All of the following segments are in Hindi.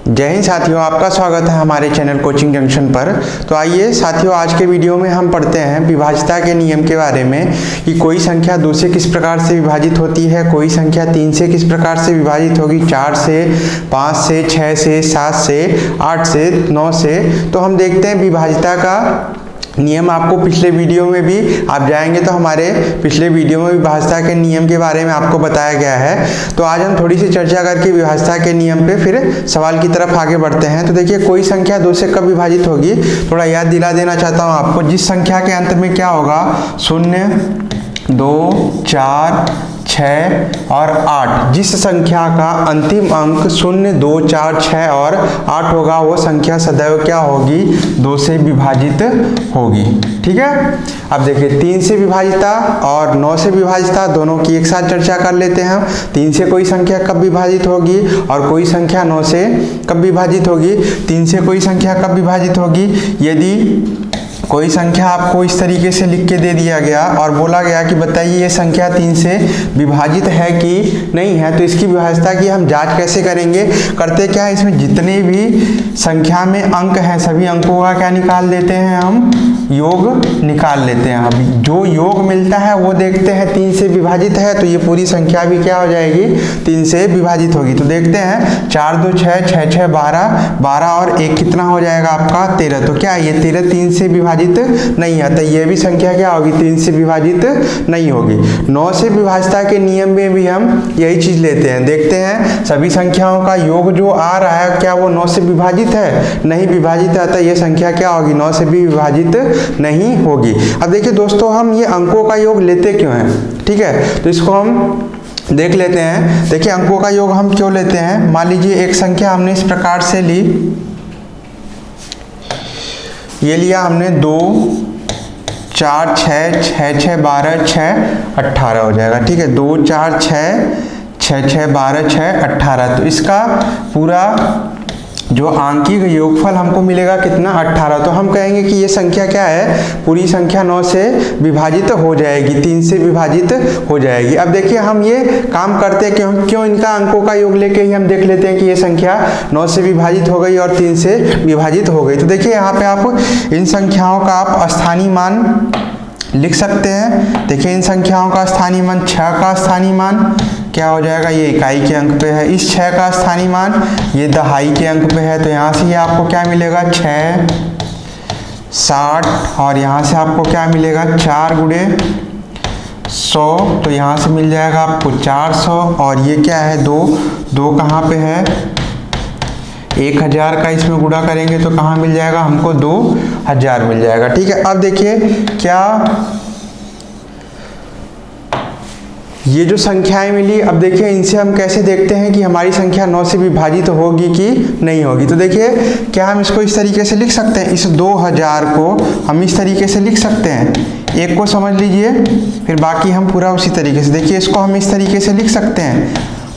जय हिंद साथियों, आपका स्वागत है हमारे चैनल कोचिंग जंक्शन पर। तो आइए साथियों, आज के वीडियो में हम पढ़ते हैं विभाज्यता के नियम के बारे में कि कोई संख्या 2 से किस प्रकार से विभाजित होती है, कोई संख्या 3 से किस प्रकार से विभाजित होगी, 4 से, 5 से, 6 से, 7 से, 8 से, 9 से। तो हम देखते हैं विभाज्यता का नियम। आपको पिछले वीडियो में भी आप जाएंगे तो हमारे पिछले वीडियो में विभाज्यता के नियम के बारे में आपको बताया गया है। तो आज हम थोड़ी सी चर्चा करके विभाज्यता के नियम पे फिर सवाल की तरफ आगे बढ़ते हैं। तो देखिए, कोई संख्या 2 से कब विभाजित होगी, थोड़ा याद दिला देना चाहता हूँ आपको। जिस संख्या के अंत में क्या होगा, 0, 2, 4, 6 और 8, जिस संख्या का अंतिम अंक 0, 2, 4, 6 और 8 होगा, वो संख्या सदैव क्या होगी, 2 से विभाजित होगी। ठीक है। अब देखिए, 3 से विभाजिता और 9 से विभाजिता दोनों की एक साथ चर्चा कर लेते हैं। 3 से कोई संख्या कब विभाजित होगी और कोई संख्या 9 से कब विभाजित होगी। 3 से कोई संख्या कब विभाजित होगी, यदि कोई संख्या आपको इस तरीके से लिख के दे दिया गया और बोला गया कि बताइए ये संख्या 3 से विभाजित है कि नहीं है, तो इसकी विभाज्यता की हम जांच कैसे करेंगे। करते क्या है, इसमें जितने भी संख्या में अंक हैं सभी अंकों का क्या निकाल देते हैं, हम योग निकाल लेते हैं। अभी जो योग मिलता है वो देखते हैं 3 से विभाजित है, तो ये पूरी संख्या भी क्या हो जाएगी, 3 से विभाजित होगी। तो देखते हैं, 4, 2, 6, 6, 6, 12, 12 और 1 कितना हो जाएगा आपका, 13। तो क्या ये 13 3 से विभाजित नहीं है, तो ये भी संख्या क्या होगी, 3 से विभाजित नहीं होगी। 9 से विभाज्यता के नियम में भी हम यही चीज लेते हैं। देखते हैं सभी संख्याओं का योग जो आ रहा है, क्या वो 9 से विभाजित है, नहीं विभाजित है, तो ये संख्या क्या होगी, 9 से भी विभाजित नहीं होगी। अब देखिए दोस्तों, हम ये अंकों का योग लेते क्यों हैं, ठीक है, तो इसको हम देख लेते हैं। देखिए, अंकों का योग हम क्यों लेते हैं। मान लीजिए एक संख्या हमने इस प्रकार से ली, ये लिया हमने 2, 4, 6, 6, 6, 12, 6, 18 हो जाएगा। ठीक है, 2, 4, 6, 6, 6, 12, 6, 18। तो इसका पूरा जो आंकिक योगफल हमको मिलेगा कितना, 18। तो हम कहेंगे कि ये संख्या क्या है, पूरी संख्या 9 से विभाजित हो जाएगी, 3 से विभाजित हो जाएगी। अब देखिए, हम ये काम करते क्यों इनका अंकों का योग लेके ही हम देख लेते हैं कि ये संख्या 9 से विभाजित हो गई और 3 से विभाजित हो गई। तो देखिए, यहाँ पे आप इन संख्याओं का आप स्थानीय मान लिख सकते हैं। देखिए, इन संख्याओं का स्थानीय मान, 6 का स्थानीय मान क्या हो जाएगा, ये इकाई के अंक पे है। इस 6 का स्थानीय मान ये दहाई के अंक पे है, तो यहाँ से ये आपको क्या मिलेगा, 6, 60 और यहाँ से आपको क्या मिलेगा, 4 गुणे 100, तो यहाँ से मिल जाएगा आपको 400। और ये क्या है, 2 कहाँ पे है, 1000 का इसमें गुणा करेंगे तो कहाँ मिल जाएगा हमको, 2000 मिल जाएगा। ठीक है। अब देखिए, क्या ये जो संख्याएं मिली, अब देखिए इनसे हम कैसे देखते हैं कि हमारी संख्या 9 से विभाजित होगी कि नहीं होगी। तो देखिए, क्या हम इसको इस तरीके से लिख सकते हैं, इस 2000 को हम इस तरीके से लिख सकते हैं। एक को समझ लीजिए, फिर बाकी हम पूरा उसी तरीके से। देखिए, इसको हम इस तरीके से लिख सकते हैं,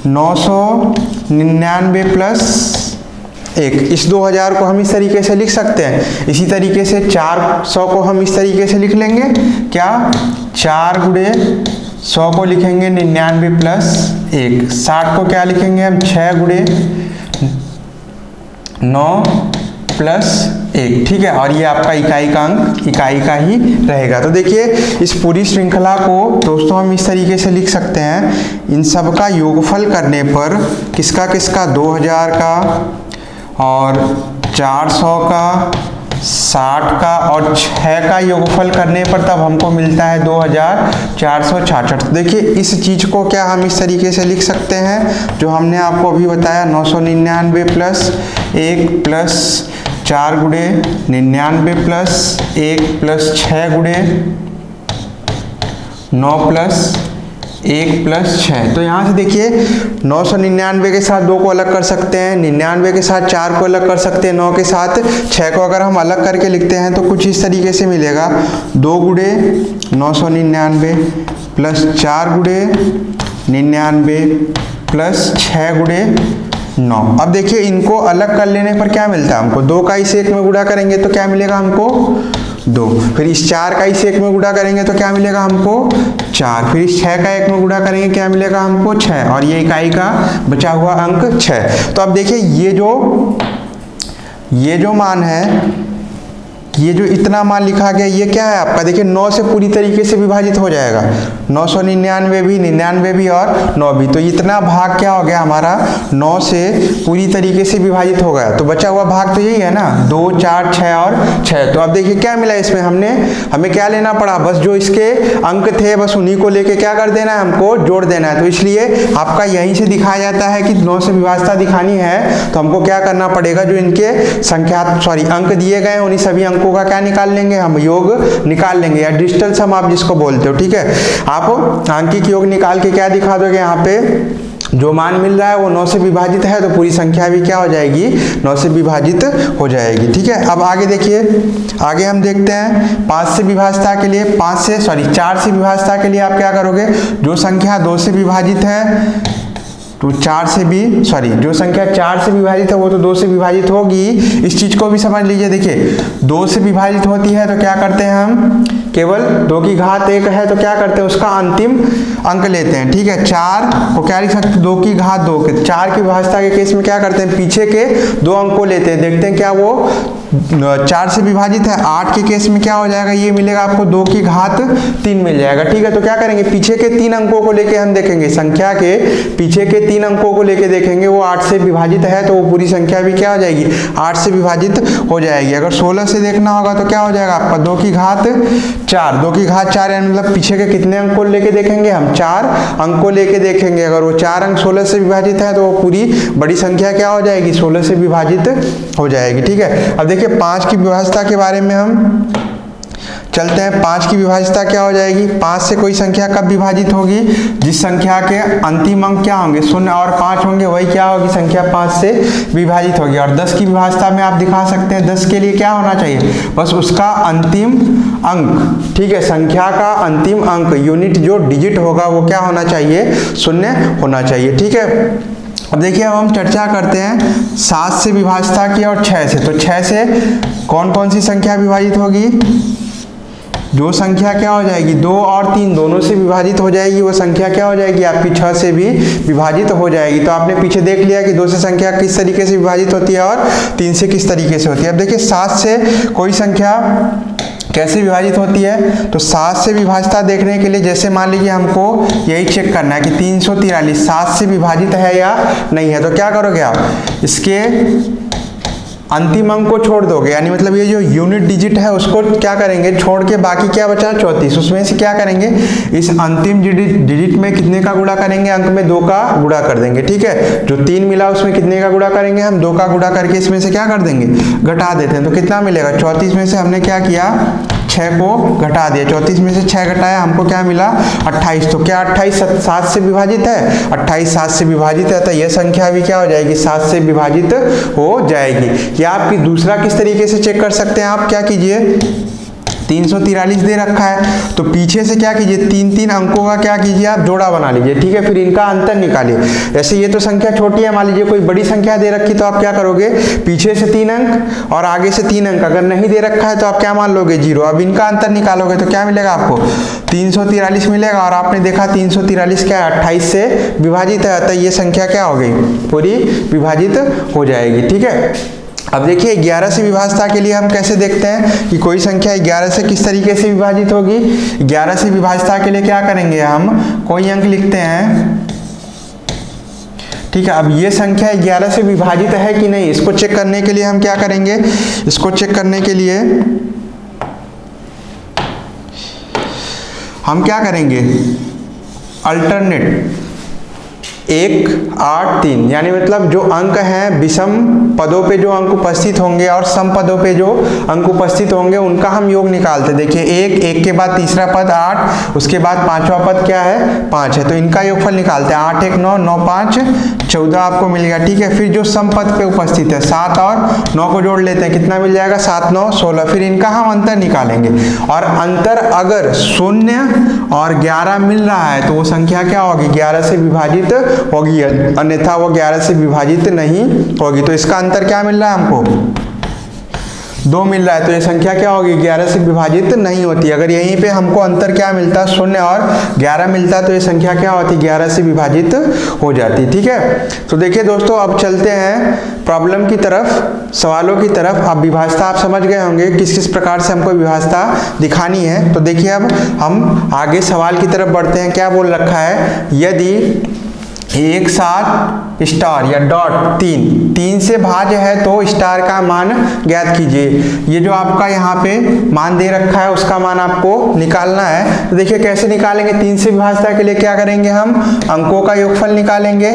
999 प्लस 1। इस 2000 को हम इस तरीके से लिख सकते हैं। इसी तरीके से 400 को हम इस तरीके से लिख लेंगे, क्या, 4 गुणे 100 को लिखेंगे 99 प्लस 1। 60 को क्या लिखेंगे हम, 6 गुणे 9 प्लस 1। ठीक है, और ये आपका इकाई का अंक इकाई का ही रहेगा। तो देखिए, इस पूरी श्रृंखला को दोस्तों हम इस तरीके से लिख सकते हैं, इन सब का योगफल करने पर किसका किसका, 2000 का और 400 का, 60 का और 6 का योगफल करने पर तब हमको मिलता है 2466। देखिए, इस चीज को क्या हम इस तरीके से लिख सकते हैं जो हमने आपको अभी बताया, 999 प्लस 1 प्लस 4 गुणे 99 प्लस 1 प्लस 6 गुणे 9 प्लस 1 प्लस 6। तो यहाँ से देखिए, 999 के साथ 2 को अलग कर सकते हैं, 99 के साथ 4 को अलग कर सकते हैं, 9 के साथ 6 को अगर हम अलग करके लिखते हैं तो कुछ इस तरीके से मिलेगा, 2 गुणे 999 प्लस 4 गुणे 99 प्लस 6 गुणे 9। अब देखिए, इनको अलग कर लेने पर क्या मिलता है हमको, 2 का इस 1 में गुणा करेंगे तो क्या मिलेगा हमको, 2। फिर इस 4 का इस 1 में गुणा करेंगे तो क्या मिलेगा हमको 4। फिर इस 6 का 1 में गुणा करेंगे क्या मिलेगा हमको 6, और ये इकाई का बचा हुआ अंक 6। तो अब देखिए ये जो मान है, ये जो इतना मान लिखा गया ये क्या है आपका, देखिए 9 से पूरी तरीके से विभाजित हो जाएगा। 999 भी, 99 भी और 9 भी, तो इतना भाग क्या हो गया हमारा 9 से पूरी तरीके से विभाजित हो गया। तो बचा हुआ भाग तो यही है ना, 2, 4, 6 और 6। तो अब देखिए क्या मिला इसमें, हमें क्या लेना पड़ा, बस जो इसके अंक थे बस उन्हीं को लेके क्या कर देना है, हमको जोड़ देना है। तो इसलिए आपका यहीं से दिखाया जाता है कि 9 से विभाजता दिखानी है तो हमको क्या करना पड़ेगा, जो इनके अंक दिए गए हैं उन्हीं सभी अंकों का क्या निकाल लेंगे, हम योग निकाल लेंगे, या डिजिटल सम आप जिसको बोलते हो। ठीक है, आप आंकिक योग निकाल के क्या दिखा दोगे, यहाँ पे जो मान मिल रहा है वो 9 से विभाजित है तो पूरी संख्या भी क्या हो जाएगी 9 से विभाजित हो जाएगी। ठीक है, अब आगे देखिए, आगे हम देखते हैं 5 से विभाजता के लिए 4 से विभाजता के लिए आप क्या करोगे, जो संख्या 2 से विभाजित है तो जो संख्या 4 से विभाजित है वो तो 2 से विभाजित होगी। इस चीज को भी समझ लीजिए, देखिए 2 से विभाजित होती है तो क्या करते हैं हम, केवल 2 की घात 1 है तो क्या करते हैं उसका अंतिम अंक लेते हैं। ठीक है, 4 को क्या लिख सकते, 2 की घात 2 के 4 की विभाजता के केस में क्या करते हैं, पीछे के 2 अंक को लेते हैं, देखते हैं क्या वो 4 से विभाजित है। 8 के केस में क्या हो जाएगा, ये मिलेगा आपको 2 की घात 3 मिल जाएगा। ठीक है, तो क्या करेंगे, पीछे के 3 अंकों को लेके हम देखेंगे, संख्या के पीछे के 3 अंकों को लेके देखेंगे, वो 8 से विभाजित है तो वो पूरी संख्या भी क्या हो जाएगी 8 से विभाजित हो जाएगी। अगर 16 से देखना होगा तो क्या हो जाएगा आपका 2 की घात 4, 2 की घात 4 यानी मतलब पीछे के कितने अंक को लेके देखेंगे, हम 4 अंक को लेके देखेंगे। अगर वो 4 अंक 16 से विभाजित है तो वो पूरी बड़ी संख्या क्या हो जाएगी 16 से विभाजित हो जाएगी। ठीक है, अब देखिए 5 की विभाजता के बारे में हम चलते हैं। 5 की विभाजता क्या हो जाएगी, 5 से कोई संख्या कब विभाजित होगी, जिस संख्या के अंतिम अंक क्या होंगे 0 और 5 होंगे, वही क्या होगी संख्या 5 से विभाजित होगी। और 10 की विभाजता में आप दिखा सकते हैं 10 के लिए क्या होना चाहिए, बस उसका अंतिम अंक। ठीक है, संख्या का अंतिम अंक यूनिट जो डिजिट होगा वो क्या होना चाहिए 0 होना चाहिए। ठीक है, अब देखिए अब हम चर्चा करते हैं 7 से विभाजता की और 6 से। तो 6 से कौन कौन सी संख्या विभाजित होगी, जो संख्या क्या हो जाएगी 2 और 3 दोनों से विभाजित हो जाएगी, वो संख्या क्या हो जाएगी आपकी 6 से भी विभाजित हो जाएगी। तो आपने पीछे देख लिया कि 2 से संख्या किस तरीके से विभाजित होती है और 3 से किस तरीके से होती है। अब देखिए 7 से कोई संख्या कैसे विभाजित होती है, तो 7 से विभाजता देखने के लिए जैसे मान लीजिए हमको यही चेक करना है कि 343 7 से विभाजित है या नहीं है, तो क्या करोगे आप, इसके अंतिम अंक को छोड़ दोगे, यानी मतलब ये जो यूनिट डिजिट है उसको क्या करेंगे छोड़ के बाकी क्या बचा 34, उसमें से क्या करेंगे इस अंतिम डिजिट में कितने का गुणा करेंगे, अंक में 2 का गुणा कर देंगे। ठीक है, जो 3 मिला उसमें कितने का गुणा करेंगे हम 2 का गुणा करके इसमें से क्या कर देंगे घटा देते हैं। तो कितना मिलेगा 34 में से हमने क्या किया 6 को घटा दिया, 34 में से 6 घटाया हमको क्या मिला 28। तो क्या 28 7 से विभाजित है, 28 7 से विभाजित है, तो यह संख्या भी क्या हो जाएगी 7 से विभाजित हो जाएगी। या आपकी दूसरा किस तरीके से चेक कर सकते हैं, आप क्या कीजिए 343 दे रखा है तो पीछे से क्या कीजिए 3 अंकों का क्या कीजिए आप जोड़ा बना लीजिए। ठीक है, फिर इनका अंतर निकालिए। जैसे ये तो संख्या छोटी है, मान लीजिए कोई बड़ी संख्या दे रखी तो आप क्या करोगे पीछे से 3 अंक और आगे से 3 अंक, अगर नहीं दे रखा है तो आप क्या मान लोगे 0। अब इनका अंतर निकालोगे तो क्या मिलेगा आपको 343 मिलेगा, और आपने देखा 343 क्या है 28 से विभाजित है, तो ये संख्या क्या हो गई पूरी विभाजित हो जाएगी। ठीक है, अब देखिए 11 से विभाजता के लिए हम कैसे देखते हैं कि कोई संख्या 11 से किस तरीके से विभाजित होगी। 11 से विभाजता के लिए क्या करेंगे हम कोई अंक लिखते हैं। ठीक है, अब ये संख्या 11 से विभाजित है कि नहीं इसको चेक करने के लिए हम क्या करेंगे, इसको चेक करने के लिए हम क्या करेंगे अल्टरनेट 1 8 3, यानी मतलब जो अंक हैं विषम पदों पे जो अंक उपस्थित होंगे और सम पदों पे जो अंक उपस्थित होंगे उनका हम योग निकालते। देखिए 1 के बाद तीसरा पद 8, उसके बाद पांचवा पद क्या है 5 है, तो इनका योगफल निकालते हैं। 8 1 9 9 5 14 आपको मिल गया। ठीक है, फिर जो सम पद पे उपस्थित है 7 और 9 को जोड़ लेते हैं, कितना मिल जाएगा 7 9 16। फिर इनका हम अंतर निकालेंगे, और अंतर अगर 0 और 11 मिल रहा है तो वो संख्या क्या होगी 11 से विभाजित होगी, अन्यथा वो 11 से विभाजित नहीं होगी। तो इसका अंतर क्या मिल रहा है हमको 2 मिल रहा है, तो ये संख्या क्या होगी, 11 से विभाजित नहीं होती। अगर यहीं पे हमको अंतर क्या मिलता, 0 और 11 मिलता, तो ये संख्या क्या होती, 11 से विभाजित हो जाती। ठीक है, तो देखिए दोस्तों, अब चलते हैं प्रॉब्लम की तरफ, सवालों की तरफ। अब विभाज्यता आप समझ गए होंगे किस किस प्रकार से हमको विभाज्यता दिखानी है। तो देखिए, अब हम आगे सवाल की तरफ बढ़ते हैं। क्या बोल रखा है, यदि एक साथ स्टार या डॉट 3 से भाज्य है तो स्टार का मान ज्ञात कीजिए। ये जो आपका यहाँ पे मान दे रखा है उसका मान आपको निकालना है। तो देखिए कैसे निकालेंगे, 3 से विभाज्यता के लिए क्या करेंगे, हम अंकों का योगफल निकालेंगे।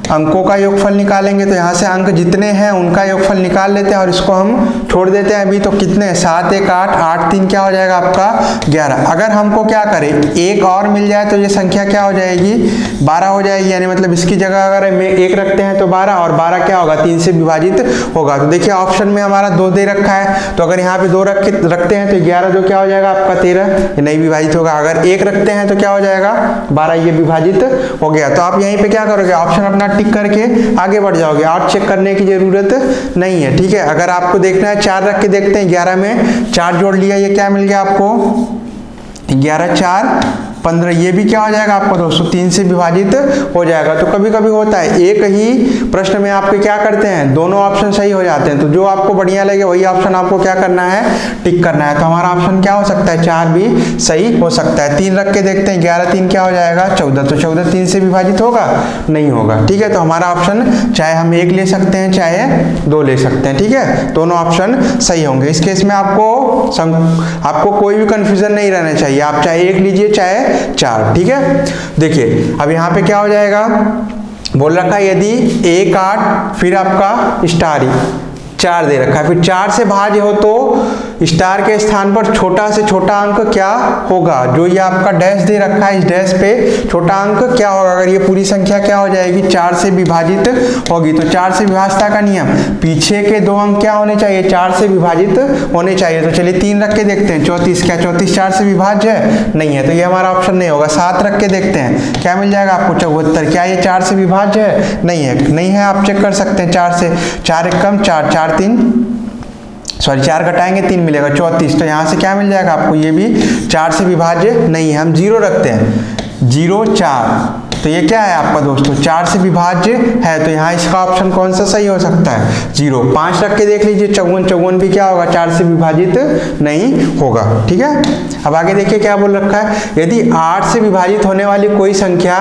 अंकों का योगफल निकालेंगे तो यहाँ से अंक जितने हैं उनका योगफल निकाल लेते हैं और इसको हम छोड़ देते हैं। अभी तो कितने, 7 1 8, 8 3 क्या हो जाएगा आपका 11। अगर हमको क्या करें, एक और मिल जाए तो ये संख्या क्या हो जाएगी, 12 हो जाएगी। यानी मतलब इसकी जगह अगर हम 1 रखते हैं तो 12, और 12 क्या होगा, 3 से विभाजित होगा। तो देखिए ऑप्शन में हमारा 2 दे रखा है, तो अगर यहाँ पे 2 रखते हैं तो 11 जो क्या हो जाएगा आपका 13, ये नहीं विभाजित होगा। अगर 1 रखते हैं तो क्या हो जाएगा 12, ये विभाजित हो गया। तो आप यहीं पे क्या करोगे, ऑप्शन अपना टिक करके आगे बढ़ जाओगे, और चेक करने की जरूरत नहीं है। ठीक है, अगर आपको देखना है 4 रख के देखते हैं, 11 में 4 जोड़ लिया, ये क्या मिल गया आपको 11 4 15, ये भी क्या हो जाएगा आपको दोस्तों 3 से विभाजित हो जाएगा। तो कभी कभी होता है एक ही प्रश्न में आपके क्या करते हैं, दोनों ऑप्शन सही हो जाते हैं। तो जो आपको बढ़िया लगे वही ऑप्शन आपको क्या करना है, टिक करना है। तो हमारा ऑप्शन क्या हो सकता है, 4 भी सही हो सकता है। 3 रख के देखते हैं, 11 3 क्या हो जाएगा 14, तो 14 3 से विभाजित होगा, नहीं होगा। ठीक है, तो हमारा ऑप्शन चाहे हम 1 ले सकते हैं चाहे 2 ले सकते हैं। ठीक है, दोनों ऑप्शन सही होंगे। इस केस में आपको कोई भी कंफ्यूजन नहीं रहना चाहिए, आप चाहे 1 लीजिए चाहे 4। ठीक है, देखिए अब यहाँ पे क्या हो जाएगा, बोल रखा है यदि 1 8 फिर आपका स्टार 4 दे रखा है, फिर 4 से भाज्य हो तो स्टार के स्थान पर छोटा से छोटा अंक क्या होगा, जो ये आपका डैश दे रखा है इस डैश पे छोटा अंक क्या होगा। अगर ये पूरी संख्या क्या हो जाएगी, 4 से विभाजित होगी। तो 4 से विभाज्यता का नियम, पीछे के 2 अंक क्या होने चाहिए, 4 से विभाजित होने चाहिए। तो चलिए 3 रख के देखते हैं, 34, क्या 34 4 से विभाज्य है, नहीं है, तो ये हमारा ऑप्शन नहीं होगा। 7 रख के देखते हैं, क्या मिल जाएगा आपको 74, क्या ये 4 से विभाज्य है, नहीं है, नहीं है, आप चेक कर सकते हैं। 4 से 4 1 कम 4 4 3 सॉरी 4 घटाएंगे 3 मिलेगा 34, तो यहाँ से क्या मिल जाएगा आपको, ये भी 4 से विभाज्य नहीं है। हम 0 रखते हैं, 0 4, तो ये क्या है आपका दोस्तों 4 से विभाज्य है, तो यहाँ इसका ऑप्शन कौन सा सही हो सकता है, 0। 5 रख के देख लीजिए, 54 54 भी क्या होगा 4 से विभाजित नहीं होगा। ठीक है, अब आगे देखिए क्या बोल रखा है, यदि 8 से विभाजित होने वाली कोई संख्या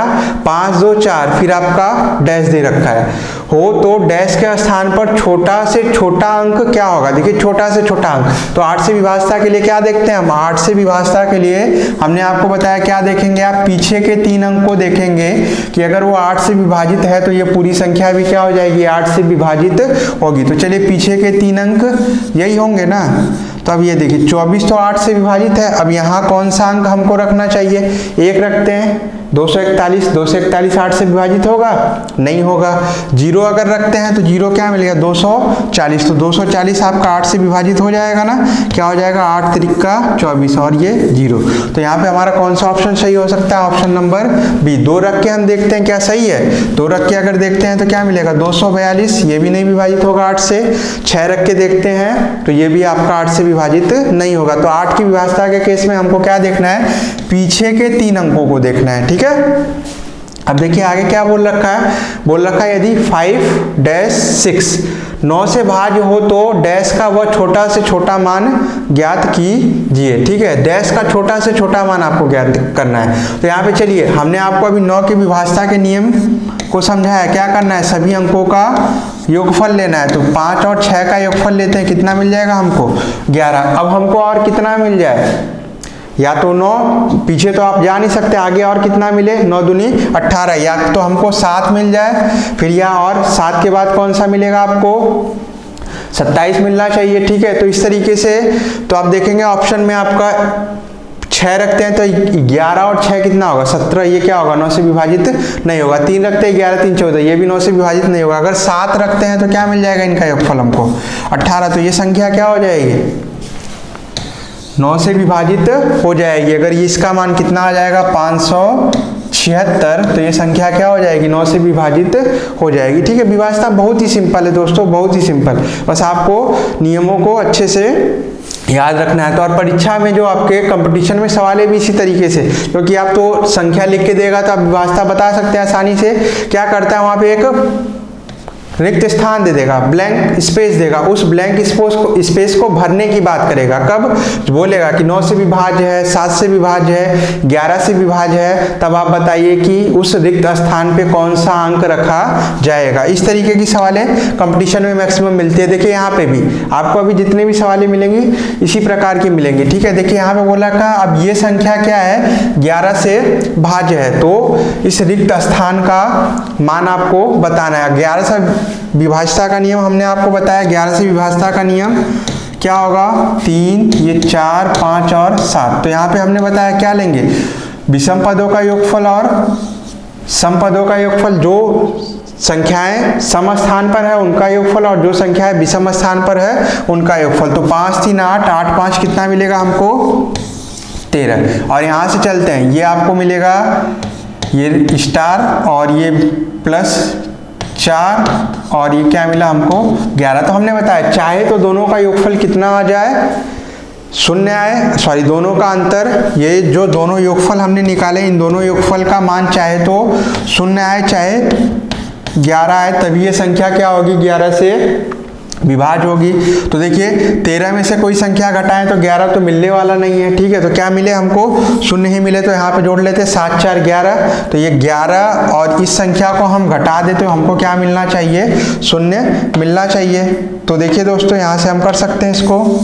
5 2 4 फिर आपका डैश दे रखा है हो तो डैश के स्थान पर छोटा से छोटा अंक क्या होगा। देखिए छोटा से छोटा अंक, तो 8 से विभाज्यता के लिए क्या देखते हैं हम, 8 से विभाज्यता के लिए हमने आपको बताया क्या देखेंगे, आप पीछे के 3 अंक को देखेंगे कि अगर वो 8 से विभाजित है तो ये पूरी संख्या भी क्या हो जाएगी 8 से विभाजित होगी। तो चलिए पीछे के 3 अंक यही होंगे ना। तो अब ये देखिए 24 तो 8 से विभाजित है, अब यहाँ कौन सा अंक हमको रखना चाहिए, 1 रखते हैं। 241 241 8 से विभाजित होगा, नहीं होगा। 0 अगर रखते हैं तो 0 क्या मिलेगा 240, तो 240 आपका 8 से विभाजित हो जाएगा ना, क्या हो जाएगा 8 त्रिका 24 और ये 0। तो यहाँ पे हमारा कौन सा ऑप्शन सही हो सकता है, ऑप्शन नंबर बी। 2 रख के हम देखते हैं क्या सही है, 2 रख के अगर देखते हैं तो क्या मिलेगा 242, ये भी नहीं विभाजित होगा 8 से। 6 रख के देखते हैं तो ये भी आपका 8 से विभाजित नहीं होगा। तो 8 की विभाज्यता के केस में हमको क्या देखना है, पीछे के 3 अंकों को देखना है। ठीक है, अब देखिए आगे क्या बोल रखा है, बोल रखा है यदि 5-6 9 से भाज्य हो तो डैश का वह छोटा से छोटा मान ज्ञात कीजिए। ठीक है, डैश का छोटा से छोटा मान आपको ज्ञात करना है। तो यहाँ पे चलिए हमने आपको अभी 9 की विभाज्यता के नियम को समझाया, क्या करना है सभी अंकों का योगफल लेना है। तो 5 और 6 का योगफल लेते हैं, कितना मिल जाएगा हमको 11। अब हमको और कितना मिल जाए, या तो 9, पीछे तो आप जा नहीं सकते, आगे और कितना मिले 9 दूनी 18, या तो हमको 7 मिल जाए, फिर या और 7 के बाद कौन सा मिलेगा आपको 27 मिलना चाहिए। ठीक है, तो इस तरीके से तो आप देखेंगे ऑप्शन में आपका 6 रखते हैं तो 11 और 6 कितना होगा 17, ये क्या होगा 9 से विभाजित नहीं होगा। 3 रखते हैं 11 3 14, ये भी 9 से विभाजित नहीं होगा। अगर 7 रखते हैं तो क्या मिल जाएगा इनका योगफल हमको 18, तो ये संख्या क्या हो जाएगी 9 से विभाजित हो जाएगी। अगर इसका मान कितना आ जाएगा 586 76, तो ये संख्या क्या हो जाएगी, 9 से विभाजित हो जाएगी। ठीक है, विभाज्यता बहुत ही सिंपल है दोस्तों, बहुत ही सिंपल, बस आपको नियमों को अच्छे से याद रखना है। तो और परीक्षा में जो आपके कंपटीशन में सवाल है भी इसी तरीके से, क्योंकि आप तो संख्या लिख के देगा तो आप विभाज्यता बता सकते हैं आसानी से। क्या करता है, वहां पे एक रिक्त स्थान दे देगा, ब्लैंक स्पेस देगा, उस ब्लैंक स्पेस को भरने की बात करेगा। कब बोलेगा कि 9 से विभाज्य है, 7 से विभाज्य है, 11 से विभाज्य है, तब आप बताइए कि उस रिक्त स्थान पे कौन सा अंक रखा जाएगा। इस तरीके की सवालें कंपटीशन में मैक्सिमम मिलती है। देखिए यहाँ पे भी आपको अभी जितने भी सवालें मिलेंगी इसी प्रकार की मिलेंगी। ठीक है, देखिए यहाँ पे बोला का अब ये संख्या क्या है, 11 से भाज्य है, तो इस रिक्त स्थान का मान आपको बताना है। 11 से विभाज्यता का नियम हमने आपको बताया, 11 से विभाज्यता का नियम क्या होगा, 3, ये 4, 5 और 7। तो यहाँ पे हमने बताया क्या लेंगे, विषम पदों का योगफल और सम पदों का योगफल। जो संख्याएं सम स्थान पर है उनका योगफल और जो संख्याएं विषम स्थान पर है उनका योगफल। तो 5, 3, 8, 8, 5 कितना मिलेगा हमको, 13। और यहाँ से चलते हैं, ये आपको मिलेगा ये स्टार और ये +4 और ये क्या मिला हमको 11। तो हमने बताया चाहे तो दोनों का योगफल कितना आ जाए, 0 आए, सॉरी दोनों का अंतर, ये जो दोनों योगफल हमने निकाले इन दोनों योगफल का मान चाहे तो 0 आए चाहे 11 आए, तभी ये संख्या क्या होगी, 11 से विभाज्य होगी। तो देखिए 13 में से कोई संख्या घटाएं तो 11 तो मिलने वाला नहीं है। ठीक है, तो क्या मिले हमको, 0 ही मिले, तो यहाँ पे जोड़ लेते 7, 4, 11। तो ये 11 और इस संख्या को हम घटा देते तो हमको क्या मिलना चाहिए, 0 मिलना चाहिए। तो देखिए दोस्तों यहाँ से हम कर सकते हैं इसको,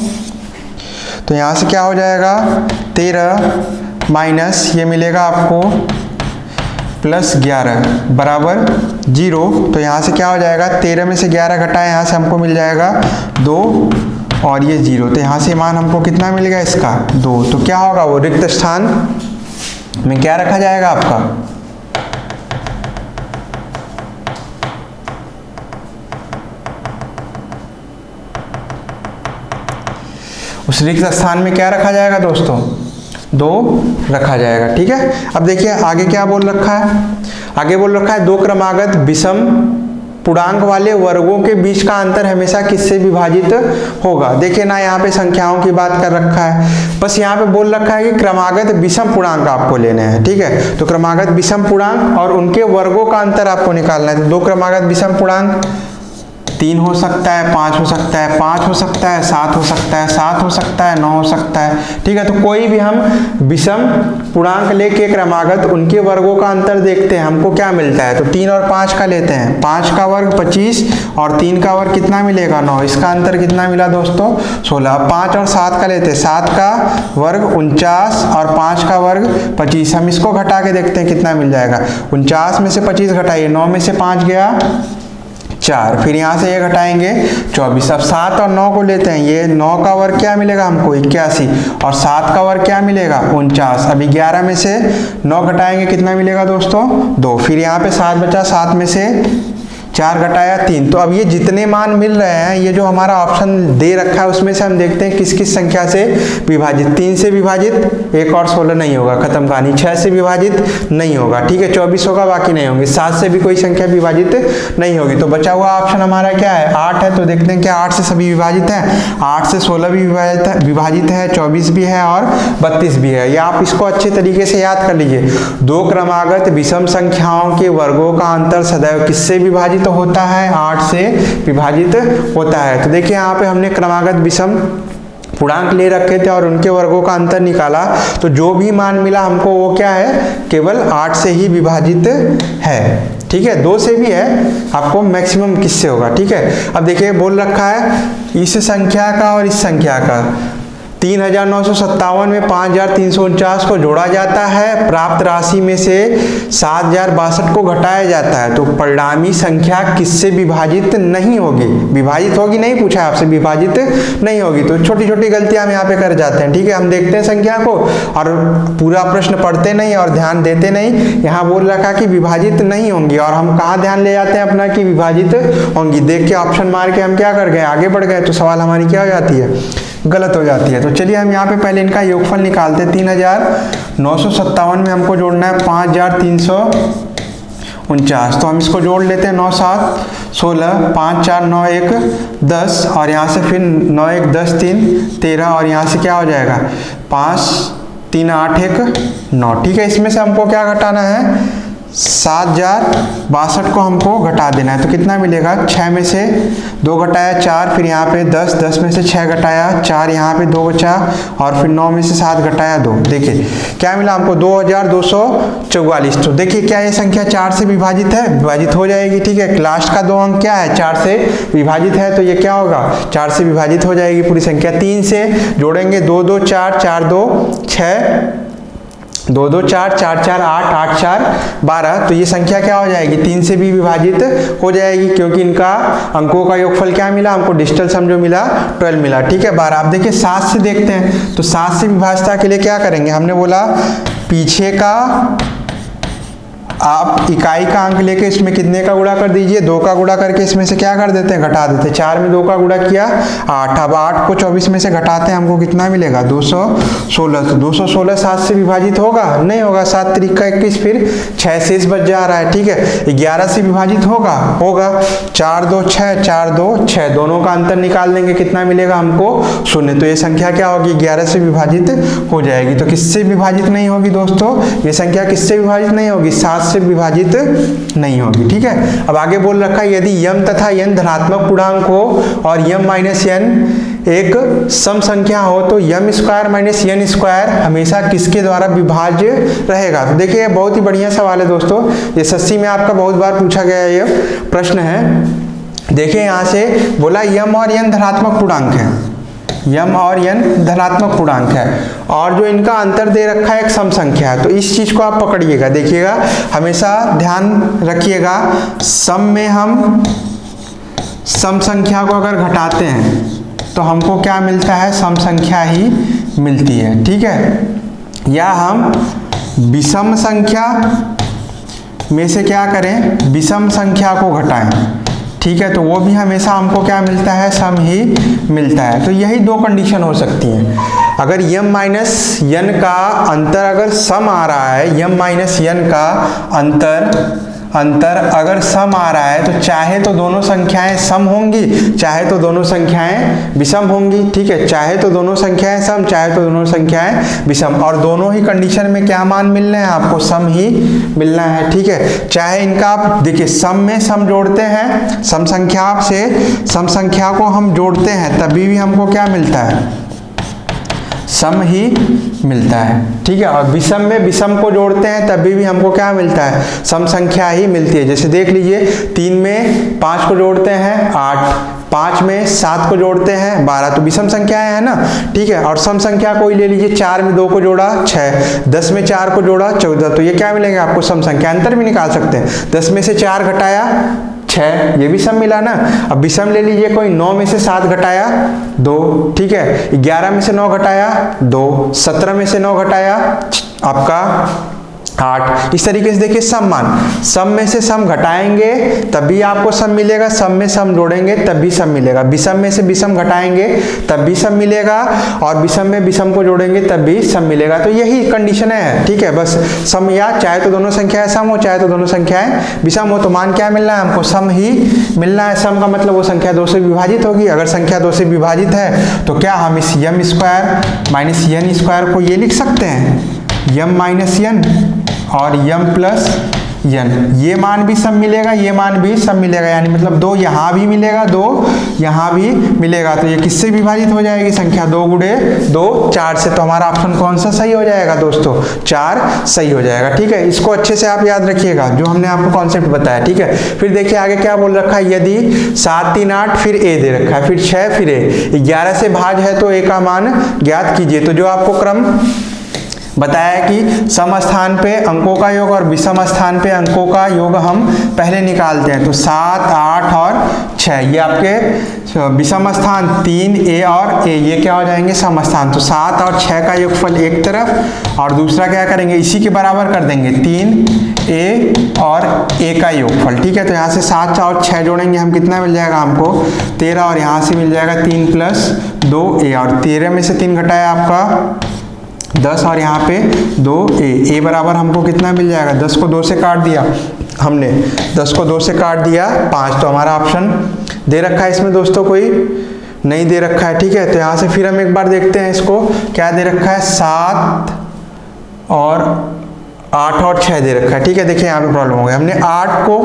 तो यहाँ से क्या हो जाएगा, 13 माइनस ये मिलेगा आपको +11 बराबर 0। तो यहाँ से क्या हो जाएगा, 13 में से 11 घटाए, यहाँ से हमको मिल जाएगा 2 और ये 0। तो यहाँ से मान हमको कितना मिल गया इसका, 2। तो क्या होगा, वो रिक्त स्थान में क्या रखा जाएगा आपका, उस रिक्त स्थान में क्या रखा जाएगा दोस्तों, 2 रखा जाएगा। ठीक है, अब देखिए आगे क्या बोल रखा है, आगे बोल रखा है 2 क्रमागत विषम पूर्णांक वाले वर्गों के बीच का अंतर हमेशा किससे विभाजित होगा। देखिए ना यहाँ पे संख्याओं की बात कर रखा है, बस यहाँ पे बोल रखा है कि क्रमागत विषम पूर्णांक आपको लेने हैं। ठीक है, तो क्रमागत विषम पूर्णांक और उनके वर्गों का अंतर आपको निकालना है। तो 2 क्रमागत विषम पूर्णांक 3 हो सकता है, 5 हो सकता है, 5 हो सकता है, 7 हो सकता है, 7 हो सकता है, 9 हो सकता है। ठीक है, तो कोई भी हम विषम पूर्णांक लेके क्रमागत उनके वर्गों का अंतर देखते हैं, हमको क्या मिलता है। तो 3 और 5 का लेते हैं, 5 का वर्ग 25 और 3 का वर्ग कितना मिलेगा, 9। इसका अंतर कितना मिला दोस्तों, 16। 5 और 7 का लेते हैं, 7 का वर्ग 49 और 5 का वर्ग 25। हम इसको घटा के देखते हैं कितना मिल जाएगा, 49 में से 25 घटाइए, 9 में से 5 गया 4, फिर यहाँ से ये घटाएंगे 24। अब 7 और 9 को लेते हैं, ये 9 का वर्ग क्या मिलेगा हमको 81 और 7 का वर्ग क्या मिलेगा 49। अभी 11 में से 9 घटाएंगे कितना मिलेगा दोस्तों 2, फिर यहाँ पे 7 बचा, 7 में से 4 घटाया 3। तो अब ये जितने मान मिल रहे हैं, ये जो हमारा ऑप्शन दे रखा है उसमें से हम देखते हैं किस किस संख्या से विभाजित। 3 से विभाजित 1 और 16 नहीं होगा, खत्म कहानी। 6 से विभाजित नहीं होगा, ठीक है, 24 होगा, बाकी नहीं होंगे। 7 से भी कोई संख्या विभाजित नहीं होगी। तो बचा हुआ ऑप्शन हमारा क्या है, 8 है। तो देखते हैं क्या 8 से सभी विभाजित है, 8 से 16 भी विभाजित है, 24 भी है और 32 भी है। या आप इसको अच्छे तरीके से याद कर लीजिए, 2 क्रमागत विषम संख्याओं के वर्गों का अंतर सदैव किससे विभाजित होता है, 8 से विभाजित होता है। तो देखिए यहाँ पे हमने क्रमागत विषम पूर्णांक ले रखे थे और उनके वर्गों का अंतर निकाला, तो जो भी मान मिला हमको वो क्या है, केवल 8 से ही विभाजित है। ठीक है, 2 से भी है, आपको मैक्सिमम किससे होगा। ठीक है, अब देखिए बोल रखा है इस संख्या का और इस संख्या का 3957 में 5349 को जोड़ा जाता है, प्राप्त राशि में से 7062 को घटाया जाता है, तो परिणामी संख्या किससे विभाजित नहीं होगी। विभाजित होगी नहीं पूछा आपसे, विभाजित नहीं होगी। तो छोटी छोटी गलतियां हम यहाँ पे कर जाते हैं। ठीक है, हम देखते हैं संख्या को और पूरा प्रश्न पढ़ते नहीं और ध्यान देते नहीं। यहाँ बोल रखा कि विभाजित नहीं होंगी और हम कहाँ ध्यान ले जाते हैं अपना कि विभाजित होंगी। देख के ऑप्शन मार के हम क्या कर गए, आगे बढ़ गए, तो सवाल हमारी क्या हो जाती है, गलत हो जाती है। तो चलिए हम यहाँ पे पहले इनका योगफल निकालते हैं। 3957 में हमको जोड़ना है 5349, तो हम इसको जोड़ लेते हैं। 9 7 16, 5 4 9 1 10, और यहाँ से फिर 9 1 10 3 13, और यहाँ से क्या हो जाएगा 5 3 8 1 9। ठीक है, इसमें से हमको क्या घटाना है 7062 को हमको घटा देना है। तो कितना मिलेगा 6 में से 2 घटाया 4, फिर यहाँ पे 10, 10 में से 6 घटाया 4, यहाँ पे 2 बचा, और फिर 9 में से 7 घटाया 2। देखिए क्या मिला हमको 2244। तो देखिए क्या ये संख्या 4 से विभाजित है, विभाजित हो जाएगी। ठीक है, लास्ट का 2 अंक क्या है 4 से विभाजित है, तो ये क्या होगा 4 से विभाजित हो जाएगी पूरी संख्या। 3 से जोड़ेंगे 2 2 4 4 2 6, 2 2 4 4 4 8 8 4 12, तो ये संख्या क्या हो जाएगी 3 से भी विभाजित हो जाएगी, क्योंकि इनका अंकों का योगफल क्या मिला हमको, डिजिटल सम जो मिला 12 मिला। ठीक है, 12। आप देखिए 7 से देखते हैं, तो 7 से विभाजता के लिए क्या करेंगे, हमने बोला पीछे का आप इकाई का अंक लेके इसमें कितने का गुणा कर दीजिए, 2 का गुणा करके इसमें से क्या कर देते हैं घटा देते हैं। 4 में 2 का गुणा किया 8, अब 8 को 24 में से घटाते हैं, हमको कितना मिलेगा 216। तो 216 7 से विभाजित होगा, नहीं होगा, 7 त्रिक का 21, फिर 6 शेष बच जा रहा है। ठीक है, 11 से विभाजित होगा, 4 2 6 4 2 6, दोनों का अंतर निकाल देंगे, कितना मिलेगा हमको 0। तो ये संख्या क्या होगी 11 से विभाजित हो जाएगी। तो किससे विभाजित नहीं होगी दोस्तों, ये संख्या किससे विभाजित नहीं होगी 7 से विभाजित नहीं होगी। ठीक है, अब आगे बोल रखा है यदि यम तथा n धनात्मक पूर्णांक हो और m माइनस n एक सम संख्या हो तो m square minus n square हमेशा किसके द्वारा विभाज्य रहेगा। तो देखिए बहुत ही बढ़िया सवाल है दोस्तों, ये SSC में आपका बहुत बार पूछा गया ये प्रश्न है। देखिए यहाँ से बोला m और n धनात्मक पूर्णांक है, m और n धनात्मक पूर्णांक है, और जो इनका अंतर दे रखा है एक सम संख्या है। तो इस चीज को आप पकड़िएगा, देखिएगा हमेशा ध्यान रखिएगा, सम में हम सम संख्या को अगर घटाते हैं तो हमको क्या मिलता है, सम संख्या ही मिलती है। ठीक है, या हम विषम संख्या में से क्या करें, विषम संख्या को घटाएं। ठीक है, तो वो भी हमेशा हमको क्या मिलता है, सम ही मिलता है। तो यही 2 कंडीशन हो सकती हैं। अगर m माइनस n का अंतर अगर सम आ रहा है, m माइनस n का अंतर अगर सम आ रहा है, तो चाहे तो दोनों संख्याएं सम होंगी, चाहे तो दोनों संख्याएं विषम होंगी। ठीक है, चाहे तो दोनों संख्याएं सम, चाहे तो दोनों संख्याएं विषम, और दोनों ही कंडीशन में क्या मान मिलना है आपको, सम ही मिलना है। ठीक है, चाहे इनका आप देखिए सम में सम जोड़ते हैं, सम संख्या से सम संख्या को हम जोड़ते हैं तभी भी हमको क्या मिलता है, सम ही मिलता है। ठीक है, और विषम में विषम को जोड़ते हैं तभी भी हमको क्या मिलता है, सम संख्या ही मिलती है। जैसे देख लीजिए 3 में 5 को जोड़ते हैं 8, 5 में 7 को जोड़ते हैं 12, तो विषम संख्याएं है ना। ठीक है, और सम संख्या कोई ले लीजिए, 4 में 2 को जोड़ा 6, 10 में 4 को जोड़ा 14, तो ये क्या मिलेंगे आपको, सम संख्या। अंतर भी निकाल सकते हैं, 10 में से 4 घटाया 6, ये भी सम मिला ना। अब विषम ले लीजिए कोई, 9 में से 7 घटाया 2, ठीक है, 11 में से 9 घटाया 2, 17 में से 9 घटाया आपका 8। इस तरीके से देखिए सम मान, सम में से सम घटाएंगे तभी आपको सम मिलेगा, सम में सम जोड़ेंगे तब भी सम मिलेगा, विषम में से विषम घटाएंगे तब भी सम मिलेगा, और विषम में विषम को जोड़ेंगे तब भी सम मिलेगा। तो यही कंडीशन है। ठीक है, बस सम, या चाहे तो दोनों संख्याएं सम हो, चाहे तो दोनों संख्याएं विषम हो, तो मान क्या मिलना है हमको, सम ही मिलना है। सम का मतलब वो संख्या 2 से विभाजित होगी। अगर संख्या 2 से विभाजित है तो क्या हम इस m square minus n square को ये लिख सकते हैं, m माइनस n और m प्लस n, ये मान भी सम मिलेगा, ये मान भी सम मिलेगा, यानी मतलब 2 यहाँ भी मिलेगा, 2 यहाँ भी मिलेगा। तो ये किससे विभाजित हो जाएगी संख्या, 2 गुणे 2 4 से। तो हमारा ऑप्शन कौन सा सही हो जाएगा दोस्तों, 4 सही हो जाएगा। ठीक है, इसको अच्छे से आप याद रखिएगा जो हमने आपको कॉन्सेप्ट बताया। ठीक है, फिर देखिए आगे क्या बोल रखा है, यदि 7 3 8 फिर a दे रखा है, फिर 6 फिर a, 11 से भाज है तो a का मान ज्ञात कीजिए। तो जो आपको क्रम बताया कि सम स्थान पे अंकों का योग और विषम स्थान पे अंकों का योग हम पहले निकालते हैं। तो 7 8 और 6, ये आपके विषम स्थान 3 a और a, ये क्या हो जाएंगे, सम स्थान। तो 7 और 6 का योगफल एक तरफ, और दूसरा क्या करेंगे, इसी के बराबर कर देंगे 3 ए और ए का योगफल। ठीक है, तो यहाँ से 7 और 6 जोड़ेंगे हम, कितना मिल जाएगा हमको 13, और यहाँ से मिल जाएगा 3 + 2a, और 13 में से 3 घटाया आपका 10, और यहाँ पे 2a बराबर हमको कितना मिल जाएगा, 10 को 2 से काट दिया हमने, 10 को 2 से काट दिया 5। तो हमारा ऑप्शन दे रखा है इसमें दोस्तों, कोई नहीं दे रखा है। ठीक है, तो यहाँ से फिर हम एक बार देखते हैं इसको, क्या दे रखा है, 7 और 8 और 6 दे रखा है। ठीक है, देखिए यहाँ पे प्रॉब्लम हो गया, हमने 8 को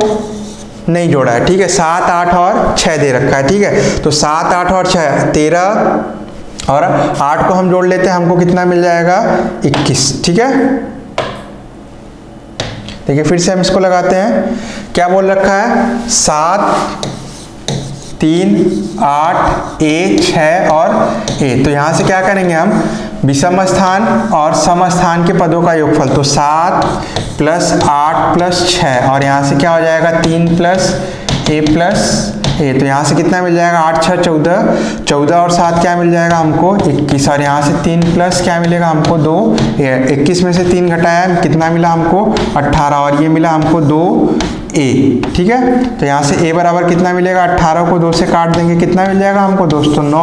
नहीं जोड़ा है। ठीक है, 7, 8 और 6 दे रखा है। ठीक है, तो 7, 8 और 6 13, और 8 को हम जोड़ लेते हैं, हमको कितना मिल जाएगा 21। ठीक है, देखिए फिर से हम इसको लगाते हैं, क्या बोल रखा है, 7 3 8 a 6 और a। तो यहाँ से क्या करेंगे हम, विषम स्थान और सम स्थान के पदों का योगफल, तो 7 + 8 + 6, और यहाँ से क्या हो जाएगा 3 + a, तो यहाँ से कितना मिल जाएगा, 8 6 14, 14 और 7 क्या मिल जाएगा हमको 21, और यहाँ से 3 प्लस क्या मिलेगा हमको 2, 21 में से 3 घटाया कितना मिला हमको 18, और ये मिला हमको 2a। ठीक है, तो यहाँ से a बराबर कितना मिलेगा, 18 को 2 से काट देंगे, कितना मिल जाएगा हमको दोस्तों 9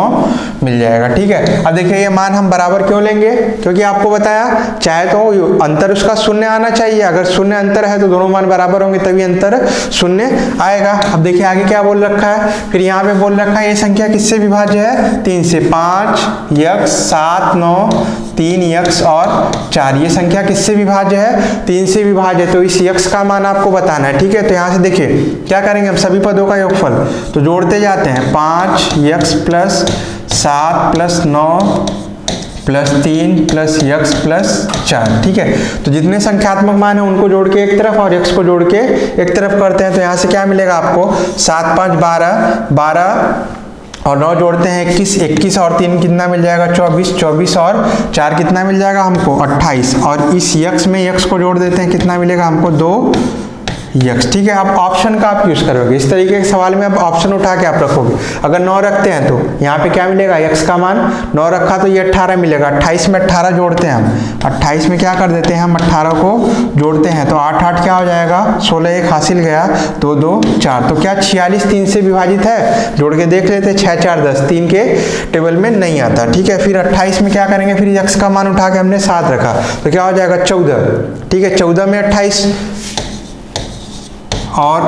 मिल जाएगा। ठीक है, अब देखिए ये मान हम बराबर क्यों लेंगे, क्योंकि आपको बताया चाहे तो अंतर उसका शून्य आना चाहिए, अगर शून्य अंतर है तो दोनों मान बराबर होंगे तभी अंतर शून्य आएगा। अब देखिए आगे क्या बोल रखा है, फिर यहाँ पे बोल रखा है ये संख्या किससे विभाज्य है, 3 से, 5 x 7 9 3 x और 4, ये संख्या किससे विभाज्य है, 3 से विभाज्य है, तो इस x का मान आपको बताना है। ठीक है, तो यहाँ से देखिए क्या करेंगे हम, सभी पदों का योगफल तो जोड़ते जाते हैं, 5x + 7 + 9 + 3 + x + 4। ठीक है, तो जितने संख्यात्मक मान है उनको जोड़ के एक तरफ और x को जोड़ के एक तरफ करते हैं, तो यहाँ से क्या मिलेगा आपको, 7 5 12 12 और 9 जोड़ते हैं 21, 21 और 3 कितना मिल जाएगा 24, 24 और 4 कितना मिल जाएगा हमको 28, और इस x में x को जोड़ देते हैं, कितना मिलेगा हमको 2x। ठीक है, अब ऑप्शन का आप यूज करोगे, इस तरीके के सवाल में आप ऑप्शन उठा के आप रखोगे। अगर 9 रखते हैं तो यहाँ पे क्या मिलेगा, x का मान 9 रखा तो ये 18 मिलेगा, 28 में 18 जोड़ते हैं हम, 28 में क्या कर देते हैं हम 18 को जोड़ते हैं, तो 8 8 क्या हो जाएगा 16, 1 हासिल गया, 2 2 4, तो क्या 46 3 से विभाजित है, जोड़ के देख लेते हैं, 6 4 10, 3 के टेबल में नहीं आता। ठीक है, फिर 28 में क्या करेंगे, फिर x का मान उठा के हमने 7 रखा, तो क्या हो जाएगा 14। ठीक है, 14 में 28 और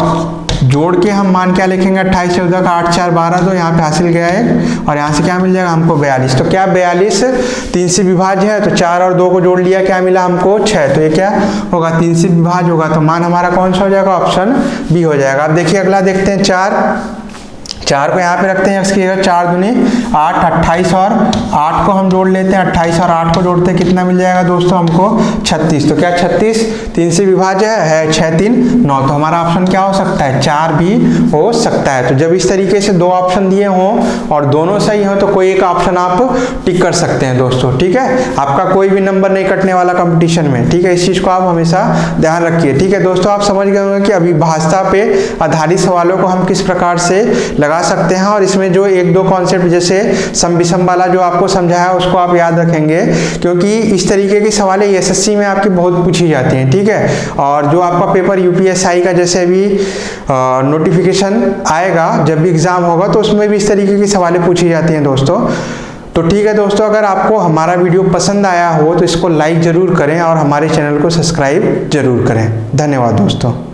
जोड़ के हम मान क्या लिखेंगे, 28 14 का 8 4 12, तो यहाँ पे हासिल गया है, और यहाँ से क्या मिल जाएगा हमको 42। तो क्या 42 3 से विभाज्य है, तो 4 और 2 को जोड़ लिया, क्या मिला हमको 6, तो ये क्या होगा 3 से विभाज्य होगा, तो मान हमारा कौन सा हो जाएगा, ऑप्शन बी हो जाएगा। अब देखिए अगला देखते हैं, 4 को यहाँ पे रखते हैं, x की जगह 4 दूनी 8, 28 और 8 को हम जोड़ लेते हैं, 28 और 8 को जोड़ते हैं, कितना मिल जाएगा दोस्तों हमको 36। तो क्या 36 3 से विभाज्य है 6 3 9, तो हमारा ऑप्शन क्या हो सकता है, 4 भी हो सकता है। तो जब इस तरीके से 2 ऑप्शन दिए हों और दोनों सही हो तो कोई एक ऑप्शन आप टिक कर सकते हैं दोस्तों। ठीक है, आपका कोई भी नंबर नहीं कटने वाला कंपटीशन में। ठीक है, इस चीज को आप हमेशा ध्यान रखिए। ठीक है दोस्तों, आप समझ गए होंगे कि अभिभाषा पे आधारित सवालों को हम किस प्रकार से लगा सकते हैं, और इसमें जो 1-2 कॉन्सेप्ट जैसे सम विषम वाला जो आपको समझाया उसको आप याद रखेंगे, क्योंकि इस तरीके की सवालें एसएससी में आपकी बहुत पूछी जाती हैं। ठीक है, और जो आपका पेपर यूपीएसआई का जैसे भी नोटिफिकेशन आएगा, जब भी एग्जाम होगा, तो उसमें भी इस तरीके की सवालें पूछी जाती हैं दोस्तों। तो ठीक है दोस्तों, अगर आपको हमारा वीडियो पसंद आया हो तो इसको लाइक जरूर करें और हमारे चैनल को सब्सक्राइब जरूर करें। धन्यवाद दोस्तों।